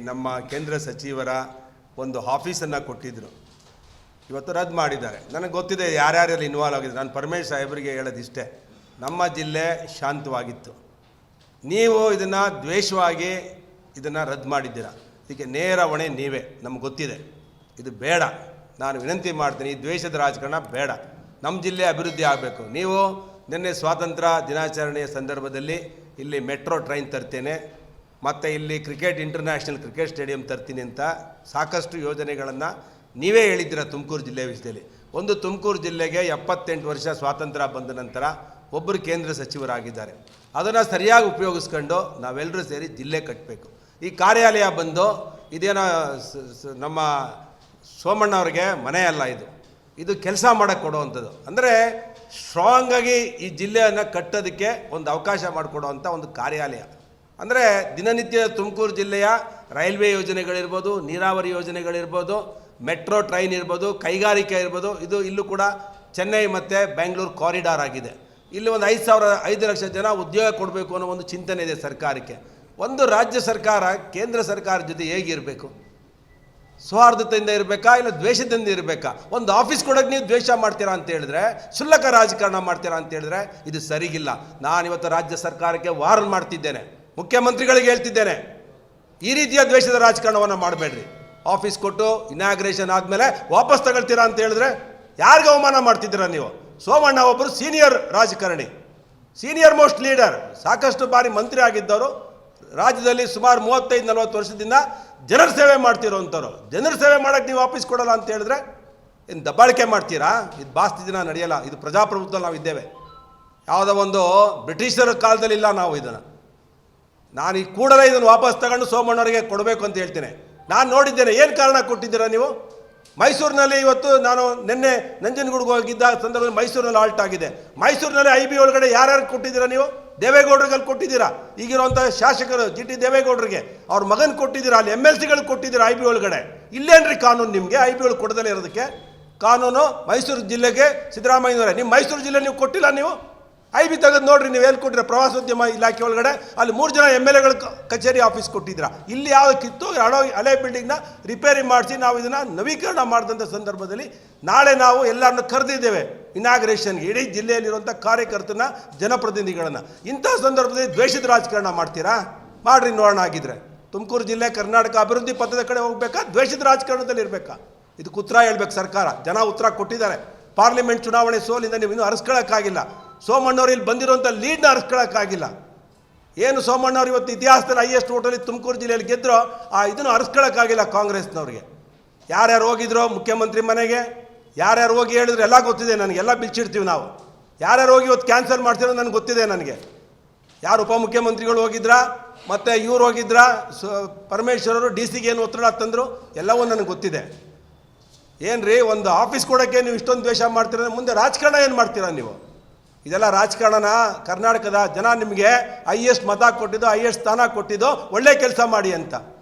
ನಮ್ಮ ಕೇಂದ್ರ ಸಚಿವರ ಒಂದು ಆಫೀಸನ್ನು ಕೊಟ್ಟಿದ್ದರು, ಇವತ್ತು ರದ್ದು ಮಾಡಿದ್ದಾರೆ. ನನಗೆ ಗೊತ್ತಿದೆ ಯಾರ್ಯಾರಲ್ಲಿ ಇನ್ವಾಲ್ವ್ ಆಗಿದೆ. ನಾನು ಪರಮೇಶ್ ಸಾಹೇಬರಿಗೆ ಹೇಳೋದಿಷ್ಟೇ, ನಮ್ಮ ಜಿಲ್ಲೆ ಶಾಂತವಾಗಿತ್ತು, ನೀವು ಇದನ್ನು ದ್ವೇಷವಾಗಿ ಇದನ್ನು ರದ್ದು ಮಾಡಿದ್ದೀರಾ, ಇದಕ್ಕೆ ನೇರ ಹೊಣೆ ನೀವೇ. ನಮ್ಗೆ ಗೊತ್ತಿದೆ, ಇದು ಬೇಡ. ನಾನು ವಿನಂತಿ ಮಾಡ್ತೀನಿ, ಈ ದ್ವೇಷದ ರಾಜಕಾರಣ ಬೇಡ, ನಮ್ಮ ಜಿಲ್ಲೆ ಅಭಿವೃದ್ಧಿ ಆಗಬೇಕು. ನೀವು ನಿನ್ನೆ ಸ್ವಾತಂತ್ರ್ಯ ದಿನಾಚರಣೆಯ ಸಂದರ್ಭದಲ್ಲಿ ಇಲ್ಲಿ ಮೆಟ್ರೋ ಟ್ರೈನ್ ತರ್ತೇನೆ, ಮತ್ತು ಇಲ್ಲಿ ಇಂಟರ್ನ್ಯಾಷನಲ್ ಕ್ರಿಕೆಟ್ ಸ್ಟೇಡಿಯಂ ತರ್ತೀನಿ ಅಂತ ಸಾಕಷ್ಟು ಯೋಜನೆಗಳನ್ನು ನೀವೇ ಹೇಳಿದ್ದೀರ ತುಮಕೂರು ಜಿಲ್ಲೆ ವಿಷಯದಲ್ಲಿ. ಒಂದು ತುಮಕೂರು ಜಿಲ್ಲೆಗೆ 78 ವರ್ಷ ಸ್ವಾತಂತ್ರ್ಯ ಬಂದ ನಂತರ ಒಬ್ಬರು ಕೇಂದ್ರ ಸಚಿವರಾಗಿದ್ದಾರೆ. ಅದನ್ನು ಸರಿಯಾಗಿ ಉಪಯೋಗಿಸ್ಕೊಂಡು ನಾವೆಲ್ಲರೂ ಸೇರಿ ಜಿಲ್ಲೆ ಕಟ್ಟಬೇಕು. ಈ ಕಾರ್ಯಾಲಯ ಬಂದು ಇದೇನೋ ನಮ್ಮ ಸೋಮಣ್ಣವ್ರಿಗೆ ಮನೆ ಅಲ್ಲ, ಇದು ಕೆಲಸ ಮಾಡೋಕ್ಕೆ ಕೊಡುವಂಥದ್ದು. ಅಂದರೆ ಸ್ಟ್ರಾಂಗಾಗಿ ಈ ಜಿಲ್ಲೆಯನ್ನು ಕಟ್ಟೋದಕ್ಕೆ ಒಂದು ಅವಕಾಶ ಮಾಡಿಕೊಡುವಂಥ ಒಂದು ಕಾರ್ಯಾಲಯ. ಅಂದರೆ ದಿನನಿತ್ಯ ತುಮಕೂರು ಜಿಲ್ಲೆಯ ರೈಲ್ವೆ ಯೋಜನೆಗಳಿರ್ಬೋದು, ನೀರಾವರಿ ಯೋಜನೆಗಳಿರ್ಬೋದು, ಮೆಟ್ರೋ ಟ್ರೈನ್ ಇರ್ಬೋದು, ಕೈಗಾರಿಕೆ ಇರ್ಬೋದು, ಇಲ್ಲೂ ಕೂಡ ಚೆನ್ನೈ ಮತ್ತು ಬೆಂಗಳೂರು ಕಾರಿಡಾರ್ ಆಗಿದೆ. ಇಲ್ಲಿ ಒಂದು 5 ಲಕ್ಷ ಜನ ಉದ್ಯೋಗ ಕೊಡಬೇಕು ಅನ್ನೋ ಒಂದು ಚಿಂತನೆ ಇದೆ ಸರ್ಕಾರಕ್ಕೆ. ಒಂದು ರಾಜ್ಯ ಸರ್ಕಾರ ಕೇಂದ್ರ ಸರ್ಕಾರದ ಜೊತೆ ಹೇಗಿರಬೇಕು? ಸೌಹಾರ್ದತೆಯಿಂದ ಇರಬೇಕಾ, ಇಲ್ಲ ದ್ವೇಷದಿಂದ ಇರಬೇಕಾ? ಒಂದು ಆಫೀಸ್ ಕೊಡೋಕ್ಕೆ ನೀವು ದ್ವೇಷ ಮಾಡ್ತೀರಾ ಅಂತ ಹೇಳಿದ್ರೆ, ಕ್ಷುಲ್ಲಕ ರಾಜಕಾರಣ ಮಾಡ್ತೀರಾ ಅಂತ ಹೇಳಿದ್ರೆ ಇದು ಸರಿಗಿಲ್ಲ. ನಾನಿವತ್ತು ರಾಜ್ಯ ಸರ್ಕಾರಕ್ಕೆ ವಾರ್ನ್ ಮಾಡ್ತಿದ್ದೇನೆ, ಮುಖ್ಯಮಂತ್ರಿಗಳಿಗೆ ಹೇಳ್ತಿದ್ದೇನೆ, ಈ ರೀತಿಯ ದ್ವೇಷದ ರಾಜಕಾರಣವನ್ನು ಮಾಡಬೇಡ್ರಿ. ಆಫೀಸ್ ಕೊಟ್ಟು ಇನಾಗ್ರೇಷನ್ ಆದಮೇಲೆ ವಾಪಸ್ ತಗೊಳ್ತೀರಾ ಅಂತ ಹೇಳಿದ್ರೆ ಯಾರಿಗೆ ಅವಮಾನ ಮಾಡ್ತಿದ್ದೀರಾ ನೀವು? ಸೋಮಣ್ಣ ಒಬ್ಬರು ಸೀನಿಯರ್ ರಾಜಕಾರಣಿ, ಸೀನಿಯರ್ ಮೋಸ್ಟ್ ಲೀಡರ್, ಸಾಕಷ್ಟು ಬಾರಿ ಮಂತ್ರಿ ಆಗಿದ್ದವರು, ರಾಜ್ಯದಲ್ಲಿ ಸುಮಾರು 35-40 ವರ್ಷದಿಂದ ಜನರ ಸೇವೆ ಮಾಡ್ತಿರೋಂಥವ್ರು. ಜನರ ಸೇವೆ ಮಾಡೋಕ್ಕೆ ನೀವು ಆಫೀಸ್ ಕೊಡೋಲ್ಲ ಅಂತ ಹೇಳಿದ್ರೆ ಏನು ದಬ್ಬಾಳಿಕೆ ಮಾಡ್ತೀರಾ? ಇದು ಬಾಸ್ತಿ ದಿನ ನಡೆಯಲ್ಲ. ಇದು ಪ್ರಜಾಪ್ರಭುತ್ವದಲ್ಲಿ ನಾವು ಇದ್ದೇವೆ, ಯಾವುದೋ ಒಂದು ಬ್ರಿಟಿಷರ ಕಾಲದಲ್ಲಿ ಇಲ್ಲ ನಾವು ಇದನ್ನು. ನಾನು ಈ ಕೂಡಲೇ ಇದನ್ನು ವಾಪಸ್ ತಗೊಂಡು ಸೋಮಣ್ಣವರಿಗೆ ಕೊಡಬೇಕು ಅಂತ ಹೇಳ್ತೇನೆ. ನಾನು ನೋಡಿದ್ದೇನೆ, ಏನು ಕಾರಣ ಕೊಟ್ಟಿದ್ದೀರಾ ನೀವು? ಮೈಸೂರಿನಲ್ಲಿ ಇವತ್ತು ನಾನು ನಿನ್ನೆ ನಂಜನಗೂಡಿಗೆ ಹೋಗಿದ್ದ ಸಂದರ್ಭದಲ್ಲಿ ಮೈಸೂರಿನಲ್ಲಿ ಆಲ್ಟ್ ಆಗಿದೆ. ಮೈಸೂರಿನಲ್ಲಿ IB ಒಳಗಡೆ ಯಾರ್ಯಾರು ಕೊಟ್ಟಿದ್ದೀರಾ ನೀವು? ದೇವೇಗೌಡರಿಗೆ ಕೊಟ್ಟಿದ್ದೀರಾ, ಈಗಿರುವಂಥ ಶಾಸಕರು GT ದೇವೇಗೌಡರಿಗೆ, ಅವ್ರ ಮಗನ ಕೊಟ್ಟಿದ್ದೀರಾ, ಅಲ್ಲಿ MLCಗಳಿಗೆ ಕೊಟ್ಟಿದ್ದೀರಾ IB ಒಳಗಡೆ. ಇಲ್ಲೇನ್ರಿ ಕಾನೂನು ನಿಮಗೆ IB ಒಳಗೆ ಕೊಡದಲ್ಲೇ ಇರೋದಕ್ಕೆ? ಕಾನೂನು ಮೈಸೂರು ಜಿಲ್ಲೆಗೆ ಸಿದ್ದರಾಮಯ್ಯನವರೇ, ನಿಮ್ಮ ಮೈಸೂರು ಜಿಲ್ಲೆ ನೀವು ಕೊಟ್ಟಿಲ್ಲ. ನೀವು IB ತೆಗೆದು ನೋಡ್ರಿ, ನೀವು ಎಲ್ಲಿ ಕೊಟ್ಟಿರ? ಪ್ರವಾಸೋದ್ಯಮ ಇಲಾಖೆ ಒಳಗಡೆ ಅಲ್ಲಿ 3 ಜನ MLAಗಳ ಕಚೇರಿ ಆಫೀಸ್ ಕೊಟ್ಟಿದ್ದೀರಾ. ಇಲ್ಲಿ ಯಾವ ಕಿತ್ತು ಹಳೆ ಬಿಲ್ಡಿಂಗ್ನ ರಿಪೇರಿ ಮಾಡಿಸಿ ನಾವು ಇದನ್ನು ನವೀಕರಣ ಮಾಡಿದಂಥ ಸಂದರ್ಭದಲ್ಲಿ ನಾಳೆ ನಾವು ಎಲ್ಲರನ್ನು ಕರೆದಿದ್ದೇವೆ ಇನಾಗ್ರೇಷನ್ಗೆ, ಇಡೀ ಜಿಲ್ಲೆಯಲ್ಲಿರುವಂಥ ಕಾರ್ಯಕರ್ತನ, ಜನಪ್ರತಿನಿಧಿಗಳನ್ನು. ಇಂಥ ಸಂದರ್ಭದಲ್ಲಿ ದ್ವೇಷದ ರಾಜಕಾರಣ ಮಾಡ್ತೀರಾ? ಮಾಡಿರಿ ನೋಡೋಣ. ಆಗಿದ್ರೆ ತುಮಕೂರು ಜಿಲ್ಲೆ ಕರ್ನಾಟಕ ಅಭಿವೃದ್ಧಿ ಪಥದ ಕಡೆ ಹೋಗ್ಬೇಕಾ, ದ್ವೇಷದ ರಾಜಕಾರಣದಲ್ಲಿ ಇರಬೇಕಾ? ಇದಕ್ಕೆ ಉತ್ತರ ಹೇಳ್ಬೇಕು ಸರ್ಕಾರ. ಜನ ಉತ್ತರ ಕೊಟ್ಟಿದ್ದಾರೆ. ಪಾರ್ಲಿಮೆಂಟ್ ಚುನಾವಣೆ ಸೋಲಿಂದ ನೀವು ಇನ್ನೂ ಅರಸ್ಕೊಳ್ಳೋಕ್ಕಾಗಿಲ್ಲ. ಸೋಮಣ್ಣವ್ರು ಇಲ್ಲಿ ಬಂದಿರುವಂಥ ಲೀಡ್ನ ಅರಸ್ಕೊಳ್ಳೋಕ್ಕಾಗಿಲ್ಲ. ಏನು ಸೋಮಣ್ಣವ್ರು ಇವತ್ತು ಇತಿಹಾಸದಲ್ಲಿ ಹೈಯೆಸ್ಟ್ ಓಟಲ್ಲಿ ತುಮಕೂರು ಜಿಲ್ಲೆಯಲ್ಲಿ ಗೆದ್ದರು, ಇದನ್ನು ಅರಸ್ಕೊಳ್ಳೋಕ್ಕಾಗಿಲ್ಲ ಕಾಂಗ್ರೆಸ್ನವ್ರಿಗೆ. ಯಾರ್ಯಾರು ಹೋಗಿದ್ರು ಮುಖ್ಯಮಂತ್ರಿ ಮನೆಗೆ, ಯಾರ್ಯಾರು ಹೋಗಿ ಹೇಳಿದ್ರು ಎಲ್ಲ ಗೊತ್ತಿದೆ ನನಗೆ, ಎಲ್ಲ ಬಿಚ್ಚಿಡ್ತೀವಿ ನಾವು. ಯಾರ್ಯಾರು ಹೋಗಿ ಇವತ್ತು ಕ್ಯಾನ್ಸಲ್ ಮಾಡ್ತಿರೋ ನನಗೆ ಗೊತ್ತಿದೆ. ನನಗೆ ಯಾರು ಉಪಮುಖ್ಯಮಂತ್ರಿಗಳು ಹೋಗಿದ್ರಾ, ಮತ್ತು ಇವ್ರು ಹೋಗಿದ್ರಾ, ಪರಮೇಶ್ವರರು DC ಗೆ ಏನು ಒತ್ತಡ ತಂದರು, ಎಲ್ಲವೂ ನನಗೆ ಗೊತ್ತಿದೆ. ಏನು ರೀ, ಒಂದು ಆಫೀಸ್ ಕೊಡೋಕ್ಕೆ ನೀವು ಇಷ್ಟೊಂದು ದ್ವೇಷ ಮಾಡ್ತೀರ, ಮುಂದೆ ರಾಜಕಾರಣ ಏನು ಮಾಡ್ತೀರಾ ನೀವು? ಇದೆಲ್ಲ ರಾಜಕಾರಣನ? ಕರ್ನಾಟಕದ ಜನ ನಿಮಗೆ ಹೈಯೆಸ್ಟ್ ಮತ ಕೊಟ್ಟಿದ್ದು, ಹೈಯೆಸ್ಟ್ ಸ್ಥಾನ ಕೊಟ್ಟಿದ್ದು ಒಳ್ಳೆ ಕೆಲಸ ಮಾಡಿ ಅಂತ,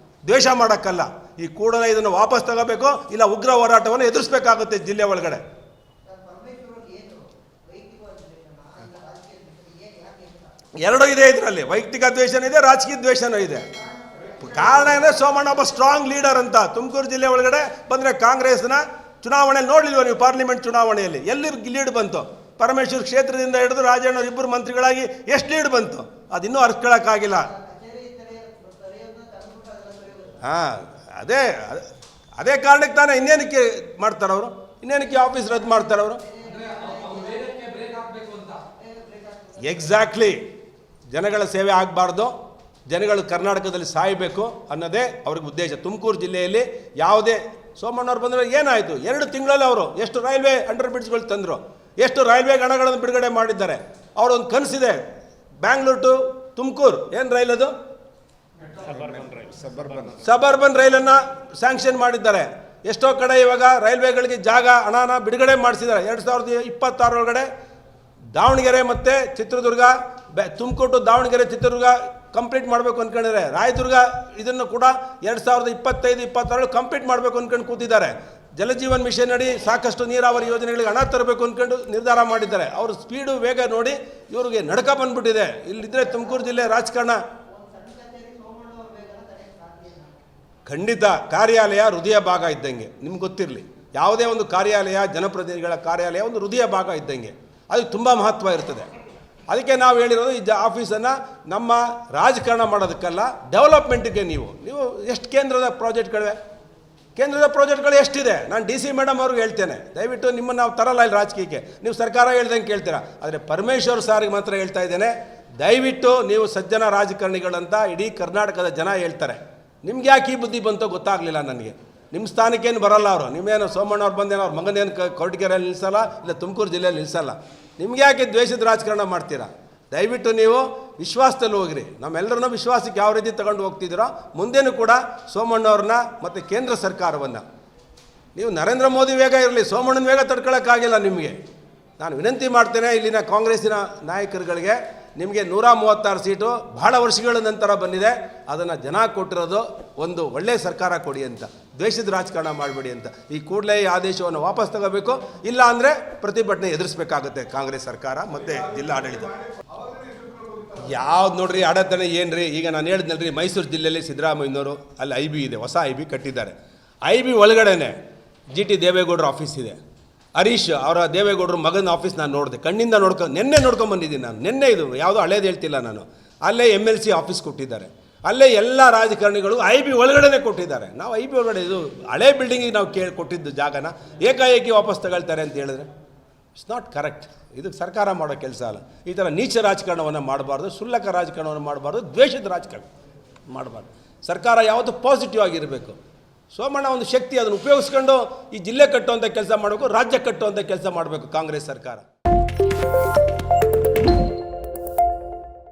ದ್ವೇಷ ಮಾಡೋಕ್ಕಲ್ಲ. ಈ ಕೂಡಲೇ ಇದನ್ನು ವಾಪಸ್ ತಗೋಬೇಕು, ಇಲ್ಲ ಉಗ್ರ ಹೋರಾಟವನ್ನು ಎದುರಿಸಬೇಕಾಗುತ್ತೆ ಜಿಲ್ಲೆ ಒಳಗಡೆ. ಎರಡೂ ಇದೆ ಇದರಲ್ಲಿ, ವೈಯಕ್ತಿಕ ದ್ವೇಷನೂ ಇದೆ, ರಾಜಕೀಯ ದ್ವೇಷನೂ ಇದೆ. ಕಾರಣ ಅಂದರೆ ಸೋಮಣ್ಣ ಒಬ್ಬ ಸ್ಟ್ರಾಂಗ್ ಲೀಡರ್ ಅಂತ. ತುಮಕೂರು ಜಿಲ್ಲೆ ಒಳಗಡೆ ಬಂದರೆ ಕಾಂಗ್ರೆಸ್ನ ಚುನಾವಣೆಯಲ್ಲಿ ನೋಡಲಿಲ್ವ ನೀವು? ಪಾರ್ಲಿಮೆಂಟ್ ಚುನಾವಣೆಯಲ್ಲಿ ಎಲ್ಲಿ ಲೀಡ್ ಬಂತು? ಪರಮೇಶ್ವರ್ ಕ್ಷೇತ್ರದಿಂದ ಹಿಡಿದು ರಾಜಣ್ಣವ್ರು ಇಬ್ಬರು ಮಂತ್ರಿಗಳಾಗಿ ಎಷ್ಟು ಲೀಡ್ ಬಂತು? ಅದಿನ್ನೂ ಅರ್ಸ್ಕೊಳ್ಳೋಕ್ಕಾಗಿಲ್ಲ. ಅದೇ ಕಾರಣಕ್ಕೆ ತಾನೇ ಇನ್ನೇನಕ್ಕೆ ಮಾಡ್ತಾರವರು? ಇನ್ನೇನಕ್ಕೆ ಆಫೀಸ್ ರದ್ದು ಮಾಡ್ತಾರವರು? ಎಕ್ಸಾಕ್ಟ್ಲಿ, ಜನಗಳ ಸೇವೆ ಆಗಬಾರ್ದು, ಜನಗಳು ಕರ್ನಾಟಕದಲ್ಲಿ ಸಾಯಬೇಕು ಅನ್ನೋದೇ ಅವ್ರಿಗೆ ಉದ್ದೇಶ. ತುಮಕೂರು ಜಿಲ್ಲೆಯಲ್ಲಿ ಯಾವುದೇ ಸೋಮಣ್ಣವ್ರು ಬಂದರೆ ಏನಾಯಿತು? 2 ತಿಂಗಳಲ್ಲಿ ಅವರು ಎಷ್ಟು ರೈಲ್ವೆ ಅಂಡರ್ ಬ್ರಿಡ್ಜ್ಗಳು ತಂದರು, ಎಷ್ಟು ರೈಲ್ವೆ ಹಣಗಳನ್ನು ಬಿಡುಗಡೆ ಮಾಡಿದ್ದಾರೆ. ಅವರೊಂದು ಕನಸಿದೆ, ಬ್ಯಾಂಗ್ಳೂರು ಟು ತುಮಕೂರು. ಏನು ರೈಲ್ ಅದು? ಸಬರ್ಬನ್ ರೈಲನ್ನು ಸ್ಯಾಂಕ್ಷನ್ ಮಾಡಿದ್ದಾರೆ. ಎಷ್ಟೋ ಕಡೆ ಇವಾಗ ರೈಲ್ವೆಗಳಿಗೆ ಜಾಗ ಹಣನ ಬಿಡುಗಡೆ ಮಾಡಿಸಿದ್ದಾರೆ. 2026 ಒಳಗಡೆ ದಾವಣಗೆರೆ ಮತ್ತು ಚಿತ್ರದುರ್ಗ, ತುಮಕೂರು ಟು ದಾವಣಗೆರೆ ಚಿತ್ರದುರ್ಗ ಕಂಪ್ಲೀಟ್ ಮಾಡಬೇಕು ಅಂದ್ಕೊಂಡಿದ್ದಾರೆ. ರಾಯದುರ್ಗ ಇದನ್ನು ಕೂಡ 2025-26 ಕಂಪ್ಲೀಟ್ ಮಾಡಬೇಕು ಅಂದ್ಕೊಂಡು ಕೂತಿದ್ದಾರೆ. ಜಲಜೀವನ್ ಮಿಷನ್ ಅಡಿ ಸಾಕಷ್ಟು ನೀರಾವರಿ ಯೋಜನೆಗಳಿಗೆ ಹಣ ತರಬೇಕು ಅಂದ್ಕೊಂಡು ನಿರ್ಧಾರ ಮಾಡಿದ್ದಾರೆ. ಅವರು ಸ್ಪೀಡು ವೇಗ ನೋಡಿ ಇವ್ರಿಗೆ ನಡಕ ಬಂದ್ಬಿಟ್ಟಿದೆ. ಇಲ್ಲಿದ್ದರೆ ತುಮಕೂರು ಜಿಲ್ಲೆ ರಾಜಕಾರಣ ಖಂಡಿತ ಕಾರ್ಯಾಲಯ ಹೃದಯ ಭಾಗ ಇದ್ದಂಗೆ ನಿಮ್ಗೆ ಗೊತ್ತಿರಲಿ. ಯಾವುದೇ ಒಂದು ಕಾರ್ಯಾಲಯ, ಜನಪ್ರತಿನಿಧಿಗಳ ಕಾರ್ಯಾಲಯ ಒಂದು ಹೃದಯ ಭಾಗ ಇದ್ದಂಗೆ, ಅದು ತುಂಬ ಮಹತ್ವ ಇರ್ತದೆ. ಅದಕ್ಕೆ ನಾವು ಹೇಳಿರೋದು ಈ ಆಫೀಸನ್ನು ನಮ್ಮ ರಾಜಕಾರಣ ಮಾಡೋದಕ್ಕಲ್ಲ, ಡೆವಲಪ್ಮೆಂಟಿಗೆ. ನೀವು ಎಷ್ಟು ಕೇಂದ್ರದ ಪ್ರಾಜೆಕ್ಟ್ಗಳು ಎಷ್ಟಿದೆ? ನಾನು DC ಮೇಡಮ್ ಅವ್ರಿಗೆ ಹೇಳ್ತೇನೆ, ದಯವಿಟ್ಟು ನಿಮ್ಮನ್ನು ನಾವು ತರಲ್ಲ ಇಲ್ಲಿ ರಾಜಕೀಯಕ್ಕೆ, ನೀವು ಸರ್ಕಾರ ಹೇಳ್ದಂಗೆ ಕೇಳ್ತೀರಾ. ಆದರೆ ಪರಮೇಶ್ವರ್ ಸಾರಿಗೆ ಮಾತ್ರ ಹೇಳ್ತಾ ಇದ್ದೇನೆ, ದಯವಿಟ್ಟು ನೀವು ಸಜ್ಜನ ರಾಜಕಾರಣಿಗಳಂತ ಇಡೀ ಕರ್ನಾಟಕದ ಜನ ಹೇಳ್ತಾರೆ. ನಿಮ್ಗೆ ಯಾಕೆ ಈ ಬುದ್ಧಿ ಬಂತೋ ಗೊತ್ತಾಗಲಿಲ್ಲ ನನಗೆ. ನಿಮ್ಮ ಸ್ಥಾನಕ್ಕೇನು ಬರಲ್ಲ ಅವರು. ನಿಮ್ಮೇನು ಸೋಮಣ್ಣವ್ರು ಬಂದೇನೋ ಅವ್ರ ಮಗನೇನು ಕೊರಟಗೆರೆಯಲ್ಲಿ ನಿಲ್ಲಿಸಲ್ಲ, ಇಲ್ಲ ತುಮಕೂರು ಜಿಲ್ಲೆಯಲ್ಲಿ ನಿಲ್ಲಿಸಲ್ಲ. ನಿಮ್ಗೆ ಯಾಕೆ ದ್ವೇಷದ ರಾಜಕಾರಣ ಮಾಡ್ತೀರಾ? ದಯವಿಟ್ಟು ನೀವು ವಿಶ್ವಾಸದಲ್ಲಿ ಹೋಗಿರಿ. ನಮ್ಮೆಲ್ಲರನ್ನೂ ವಿಶ್ವಾಸಕ್ಕೆ ಯಾವ ರೀತಿ ತಗೊಂಡು ಹೋಗ್ತಿದ್ದೀರೋ ಮುಂದೇನೂ ಕೂಡ ಸೋಮಣ್ಣವ್ರನ್ನ ಮತ್ತು ಕೇಂದ್ರ ಸರ್ಕಾರವನ್ನು ನೀವು ನರೇಂದ್ರ ಮೋದಿ ವೇಗ ಇರಲಿ, ಸೋಮಣ್ಣನ ವೇಗ ತಡ್ಕೊಳ್ಳೋಕ್ಕಾಗಿಲ್ಲ ನಿಮಗೆ. ನಾನು ವಿನಂತಿ ಮಾಡ್ತೇನೆ ಇಲ್ಲಿನ ಕಾಂಗ್ರೆಸ್ಸಿನ ನಾಯಕರುಗಳಿಗೆ, ನಿಮಗೆ 136 ಸೀಟು ಬಹಳ ವರ್ಷಗಳ ನಂತರ ಬಂದಿದೆ. ಅದನ್ನು ಜನ ಕೊಟ್ಟಿರೋದು ಒಂದು ಒಳ್ಳೆಯ ಸರ್ಕಾರ ಕೊಡಿ ಅಂತ, ದ್ವೇಷದ ರಾಜಕಾರಣ ಮಾಡಬೇಡಿ ಅಂತ. ಈ ಕೂಡಲೇ ಈ ಆದೇಶವನ್ನು ವಾಪಸ್ ತಗೋಬೇಕು, ಇಲ್ಲ ಅಂದರೆ ಪ್ರತಿಭಟನೆ ಎದುರಿಸಬೇಕಾಗುತ್ತೆ ಕಾಂಗ್ರೆಸ್ ಸರ್ಕಾರ ಮತ್ತು ಜಿಲ್ಲಾ ಆಡಳಿತ. ಯಾವ್ದು ನೋಡ್ರಿ ಆಡಳಿತನೇ ಏನು ರೀ? ಈಗ ನಾನು ಹೇಳಿದ್ನಲ್ರಿ, ಮೈಸೂರು ಜಿಲ್ಲೆಯಲ್ಲಿ ಸಿದ್ದರಾಮಯ್ಯನವರು ಅಲ್ಲಿ IB ಇದೆ, ಹೊಸ IB ಕಟ್ಟಿದ್ದಾರೆ. IB ಒಳಗಡೆನೆ GT ದೇವೇಗೌಡರ ಆಫೀಸ್ ಇದೆ. ಹರೀಶ್ ಅವರ ದೇವೇಗೌಡರ ಮಗನ ಆಫೀಸ್ ನಾನು ನೋಡಿದೆ, ಕಣ್ಣಿಂದ ನಿನ್ನೆ ನೋಡ್ಕೊಂಬಂದಿದ್ದೀನಿ ನಾನು. ನಿನ್ನೆ ಇದು ಯಾವುದೋ ಹಳೇದು ಹೇಳ್ತಿಲ್ಲ ನಾನು. ಅಲ್ಲೇ MLC ಆಫೀಸ್ ಕೊಟ್ಟಿದ್ದಾರೆ. ಅಲ್ಲೇ ಎಲ್ಲ ರಾಜಕಾರಣಿಗಳು IB ಒಳಗಡೆ ಕೊಟ್ಟಿದ್ದಾರೆ. ನಾವು IB ಒಳಗಡೆ ಇದು ಹಳೇ ಬಿಲ್ಡಿಂಗಿಗೆ ನಾವು ಕೊಟ್ಟಿದ್ದು ಜಾಗನ ಏಕಾಏಕಿ ವಾಪಸ್ ತಗೊಳ್ತಾರೆ ಅಂತ ಹೇಳಿದ್ರೆ ಇಟ್ಸ್ ನಾಟ್ ಕರೆಕ್ಟ್. ಇದಕ್ಕೆ ಸರ್ಕಾರ ಮಾಡೋ ಕೆಲಸ ಅಲ್ಲ. ಈ ಥರ ನೀಚ ರಾಜಕಾರಣವನ್ನು ಮಾಡಬಾರ್ದು, ಕ್ಷುಲ್ಲಕ ರಾಜಕಾರಣವನ್ನು ಮಾಡಬಾರ್ದು, ದ್ವೇಷದ ರಾಜಕಾರಣ ಮಾಡಬಾರ್ದು. ಸರ್ಕಾರ ಯಾವತ್ತೂ ಪಾಸಿಟಿವ್ ಆಗಿರಬೇಕು. ಸೋಮಣ್ಣ ಒಂದು ಶಕ್ತಿ, ಅದನ್ನು ಉಪಯೋಗಿಸ್ಕೊಂಡು ಈ ಜಿಲ್ಲೆ ಕಟ್ಟುವಂಥ ಕೆಲಸ ಮಾಡಬೇಕು, ರಾಜ್ಯ ಕಟ್ಟುವಂಥ ಕೆಲಸ ಮಾಡಬೇಕು ಕಾಂಗ್ರೆಸ್ ಸರ್ಕಾರ.